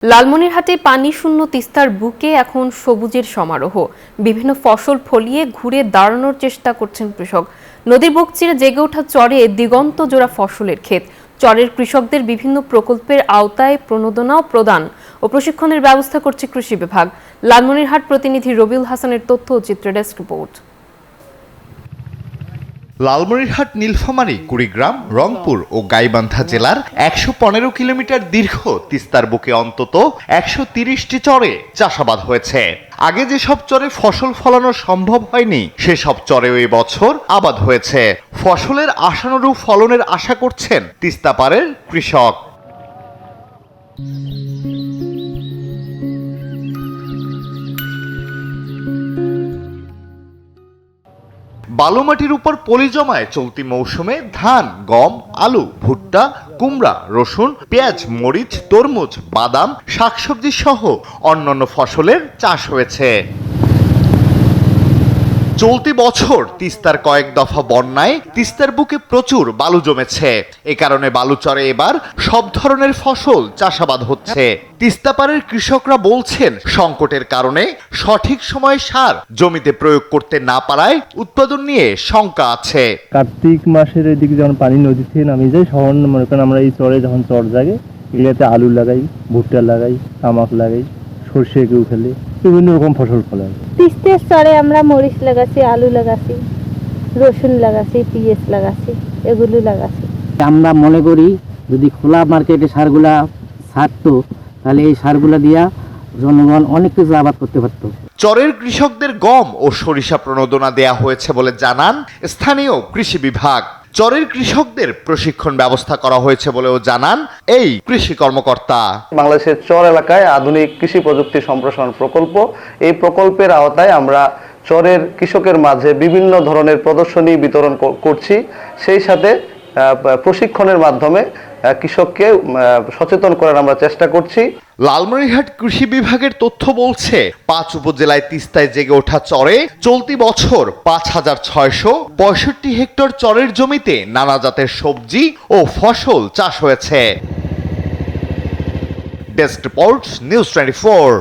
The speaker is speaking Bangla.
লালমনিরহাটে পানি শূন্য তিস্তার বুকে এখন সবুজের সমারোহ। বিভিন্ন ফসল ফলিয়ে ঘুরে দাঁড়ানোর চেষ্টা করছেন কৃষক। নদীর বুক চিরে জেগে ওঠা চরে দিগন্ত জোড়া ফসলের ক্ষেত। চরের কৃষকদের বিভিন্ন প্রকল্পের আওতায় প্রণোদনা প্রদান ও প্রশিক্ষণের ব্যবস্থা করছে কৃষি বিভাগ। লালমনিরহাট প্রতিনিধি রবিউল হাসানের তথ্য ও চিত্র ডেস্ক রিপোর্ট। লালমনিরহাট, নীলফামারী, কুড়িগ্রাম, রংপুর ও গাইবান্ধা জেলার ১১৫ কিলোমিটার দীর্ঘ তিস্তার বুকে অন্তত ১৩০টি চরে চাষাবাদ হয়েছে। আগে যেসব চরে ফসল ফলানো সম্ভব হয়নি সেসব চরেও এবছর আবাদ হয়েছে। ফসলের আশানুরূপ ফলনের আশা করছেন তিস্তাপাড়ের কৃষক। বালুমাটির উপর পলি জমায় চলতি মৌসুমে ধান, গম, আলু, ভুট্টা, কুমড়া, রসুন, পেঁয়াজ, মরিচ, তরমুজ, বাদাম, শাকসবজি সহ অন্যান্য ফসলের চাষ হয়েছে। চলতি বছর তিস্তার কয়েক দফা বন্যায় তিস্তার বুকে প্রচুর বালু জমেছে। এ কারণে বালুচরে এবার সব ধরনের ফসল চাষাবাদ হচ্ছে। তিস্তাপাড়ের কৃষকরা বলছেন, সংকটের কারণে সঠিক সময়ে সার জমিতে প্রয়োগ করতে না পারায় উৎপাদন নিয়ে শঙ্কা আছে। কার্তিক মাসের এদিকে যখন পানি নদী থেকে নামে যায়, শহর মনে করেন আমরা এই চরে যখন চর জাগে এগুলোতে আলু লাগাই, ভুট্টা লাগাই, তামাক লাগাই, সর্ষে কেউ ফেলে, বিভিন্ন রকম ফসল ফলায়। তিস্তার চরে আমরা মরিচ লাগাচ্ছি, আলু লাগাচ্ছি, রসুন লাগাচ্ছি, পেঁয়াজ লাগাচ্ছি, এগুলো লাগাচ্ছি। আমরা মনে করি যদি খোলা মার্কেটে সারগুলা ছাড়তো তাহলে এই সারগুলা দিয়া জনগণ অনেক কিছু আবাদ করতে পারতো। চরের কৃষকদের গম ও সরিষা প্রণোদনা দেয়া হয়েছে বলে জানান স্থানীয় কৃষি বিভাগ। চরের কৃষকদের প্রশিক্ষণ ব্যবস্থা করা হয়েছে বলেও জানান এই কৃষি কর্মকর্তা। বাংলাদেশের চর এলাকায় আধুনিক কৃষি প্রযুক্তি সম্প্রসারণ প্রকল্প, এই প্রকল্পের আওতায় আমরা চরের কৃষকের মাঝে বিভিন্ন ধরনের প্রদর্শনী বিতরণ করছি। সেই সাথে প্রশিক্ষণের মাধ্যমে কৃষককে সচেতন করার আমরা চেষ্টা করছি। লালমনিরহাট কৃষি বিভাগের তথ্য বলছে, ৫ উপজেলায় তিস্তায় জেগে ওঠা চরে চলতি বছর ৫,৬৬৫ হেক্টর চরের জমিতে নানা জাতের সবজি ও ফসল চাষ হয়েছে। Desk report, news 24।